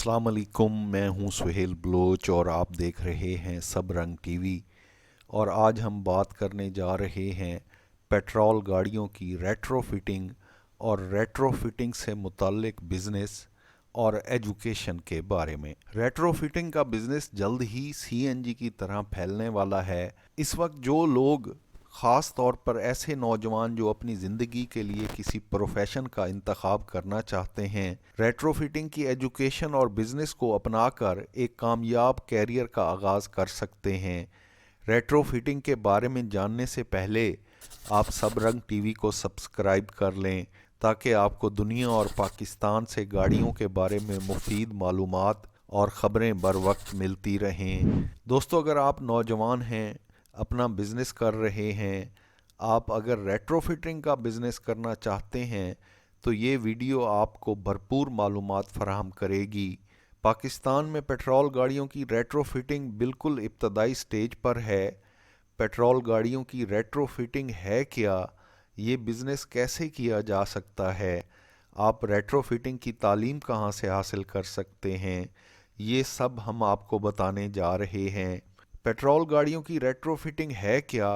अस्सलाम वालेकुम। मैं हूं सुहेल बलोच और आप देख रहे हैं सब रंग टीवी। और आज हम बात करने जा रहे हैं पेट्रोल गाड़ियों की रेट्रोफिटिंग और रेट्रोफिटिंग से मुताल्लिक बिजनेस और एजुकेशन के बारे में। रेट्रोफिटिंग का बिजनेस जल्द ही सीएनजी की तरह फैलने वाला है। इस वक्त जो लोग, ख़ास तौर पर ऐसे नौजवान जो अपनी ज़िंदगी के लिए किसी प्रोफेशन का इंतखाब करना चाहते हैं, रेट्रोफिटिंग की एजुकेशन और बिज़नेस को अपनाकर एक कामयाब कैरियर का आगाज़ कर सकते हैं। रेट्रोफिटिंग के बारे में जानने से पहले आप सब रंग टीवी को सब्सक्राइब कर लें ताकि आपको दुनिया और पाकिस्तान से गाड़ियों के बारे में मुफीद मालूमात और ख़बरें बर वक्त मिलती रहें। दोस्तों, अगर आप नौजवान हैं, अपना बिजनेस कर रहे हैं, आप अगर रेट्रोफिटिंग का बिजनेस करना चाहते हैं तो ये वीडियो आपको भरपूर मालूमात फराहम करेगी। पाकिस्तान में पेट्रोल गाड़ियों की रेट्रोफिटिंग बिल्कुल इब्तदाई स्टेज पर है। पेट्रोल गाड़ियों की रेट्रोफिटिंग है क्या, ये बिज़नेस कैसे किया जा सकता है, आप रेट्रोफिटिंग की तालीम कहाँ से हासिल कर सकते हैं, ये सब हम आपको बताने जा रहे हैं। पेट्रोल गाड़ियों की रेट्रोफिटिंग है क्या?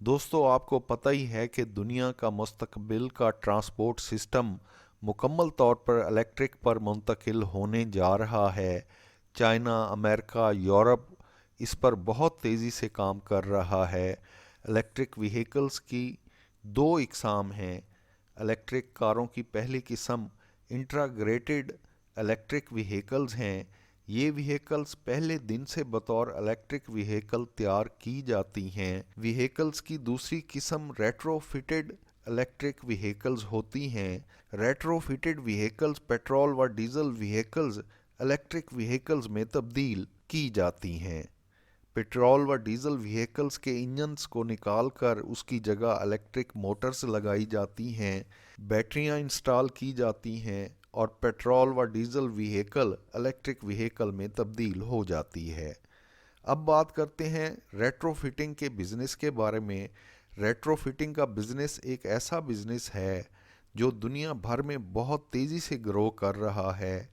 दोस्तों, आपको पता ही है कि दुनिया का मुस्तकबिल का ट्रांसपोर्ट सिस्टम मुकम्मल तौर पर इलेक्ट्रिक पर मुंतकिल होने जा रहा है। चाइना, अमेरिका, यूरोप इस पर बहुत तेज़ी से काम कर रहा है। इलेक्ट्रिक व्हीकल्स की दो इकसाम हैं। इलेक्ट्रिक कारों की पहली किस्म इंटीग्रेटेड इलेक्ट्रिक व्हीकल्स हैं। ये व्हीकल्स पहले दिन से बतौर इलेक्ट्रिक व्हीकल तैयार की जाती हैं। व्हीकल्स की दूसरी किस्म रेट्रोफिटेड इलेक्ट्रिक व्हीकल्स होती हैं। रेट्रोफिटेड व्हीकल्स पेट्रोल व डीजल व्हीकल्स इलेक्ट्रिक व्हीकल्स में तब्दील की जाती हैं। पेट्रोल व डीजल व्हीकल्स के इंजन्स को निकालकर उसकी जगह इलेक्ट्रिक मोटर्स लगाई जाती हैं, बैटरियां इंस्टॉल की जाती हैं और पेट्रोल व डीजल व्हीकल इलेक्ट्रिक व्हीकल में तब्दील हो जाती है। अब बात करते हैं रेट्रोफिटिंग के बिज़नेस के बारे में। रेट्रोफिटिंग का बिज़नेस एक ऐसा बिज़नेस है जो दुनिया भर में बहुत तेज़ी से ग्रो कर रहा है।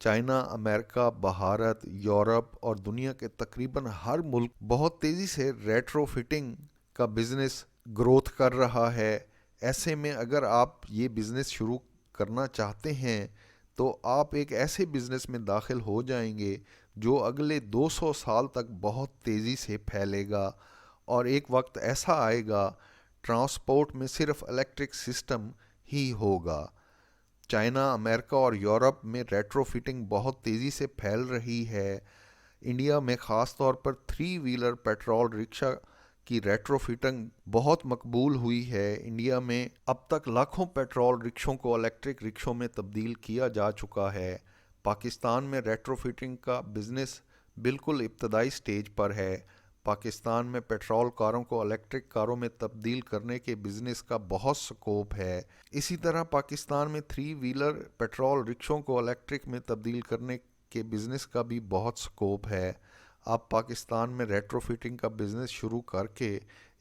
चाइना, अमेरिका, भारत, यूरोप और दुनिया के तकरीबन हर मुल्क बहुत तेज़ी से रेट्रोफिटिंग का बिज़नेस ग्रोथ कर रहा है। ऐसे में अगर आप ये बिज़नेस शुरू करना चाहते हैं तो आप एक ऐसे बिज़नेस में दाखिल हो जाएंगे जो अगले 200 साल तक बहुत तेज़ी से फैलेगा। और एक वक्त ऐसा आएगा ट्रांसपोर्ट में सिर्फ इलेक्ट्रिक सिस्टम ही होगा। चाइना, अमेरिका और यूरोप में रेट्रोफिटिंग बहुत तेज़ी से फैल रही है। इंडिया में ख़ास तौर पर 3 व्हीलर पेट्रोल रिक्शा की रेट्रोफिटिंग बहुत मकबूल हुई है। इंडिया में अब तक लाखों पेट्रोल रिक्शों को इलेक्ट्रिक रिक्शों में तब्दील किया जा चुका है। पाकिस्तान में रेट्रोफिटिंग का बिज़नेस बिल्कुल इब्तदाई स्टेज पर है। पाकिस्तान में पेट्रोल कारों को इलेक्ट्रिक कारों में तब्दील करने के बिज़नेस का बहुत स्कोप है। इसी तरह पाकिस्तान में 3 व्हीलर पेट्रोल रिक्शों को इलेक्ट्रिक में तब्दील करने के बिज़नेस का भी बहुत स्कोप है। आप पाकिस्तान में रेट्रोफिटिंग का बिज़नेस शुरू करके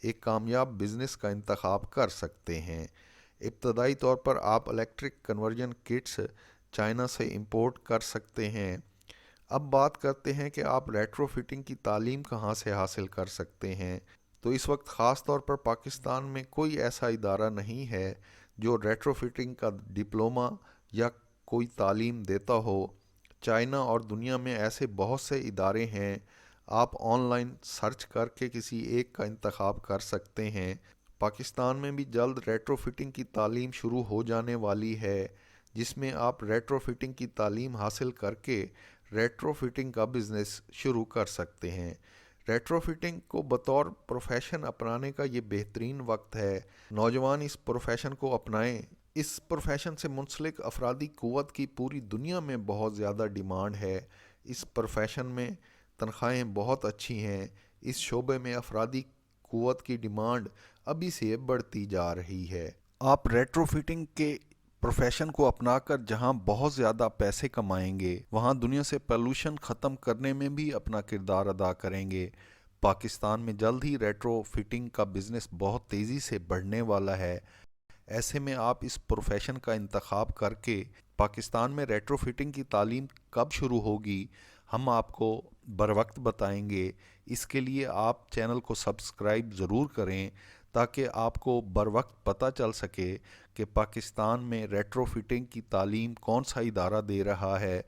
एक कामयाब बिज़नेस का इंतखाब कर सकते हैं। इब्तदाई तौर पर आप इलेक्ट्रिक कन्वर्जन किट्स चाइना से इंपोर्ट कर सकते हैं। अब बात करते हैं कि आप रेट्रोफिटिंग की तालीम कहाँ से हासिल कर सकते हैं। तो इस वक्त ख़ास तौर पर पाकिस्तान में कोई ऐसा इदारा नहीं है जो रेट्रोफिटिंग का डिप्लोमा या कोई तालीम देता हो। चाइना और दुनिया में ऐसे बहुत से इदारे हैं, आप ऑनलाइन सर्च करके किसी एक का इंतखाब कर सकते हैं। पाकिस्तान में भी जल्द रेट्रोफिटिंग की तालीम शुरू हो जाने वाली है, जिसमें आप रेट्रोफिटिंग की तालीम हासिल करके रेट्रोफिटिंग का बिज़नेस शुरू कर सकते हैं। रेट्रोफिटिंग को बतौर प्रोफेशन अपनाने का ये बेहतरीन वक्त है। नौजवान इस प्रोफेशन को अपनाएं। इस प्रोफेशन से मुंसलिक अफरादी क़ुव्वत की पूरी दुनिया में बहुत ज़्यादा डिमांड है। इस प्रोफेशन में तनख्वाहें बहुत अच्छी हैं। इस शोबे में अफरादी क़ुव्वत की डिमांड अभी से बढ़ती जा रही है। आप रेट्रोफिटिंग के प्रोफेशन को अपनाकर जहां बहुत ज़्यादा पैसे कमाएंगे, वहां दुनिया से पोल्यूशन ख़त्म करने में भी अपना किरदार अदा करेंगे। पाकिस्तान में जल्द ही रेट्रोफिटिंग का बिज़नेस बहुत तेज़ी से बढ़ने वाला है। ऐसे में आप इस प्रोफेशन का इंतखाब करके پاکستان میں ریٹرو فٹنگ کی تعلیم کب شروع ہوگی ہم آپ کو بروقت بتائیں گے۔ اس کے لیے آپ چینل کو سبسکرائب ضرور کریں تاکہ آپ کو بروقت پتہ چل سکے کہ پاکستان میں ریٹرو فٹنگ کی تعلیم کون سا ادارہ دے رہا ہے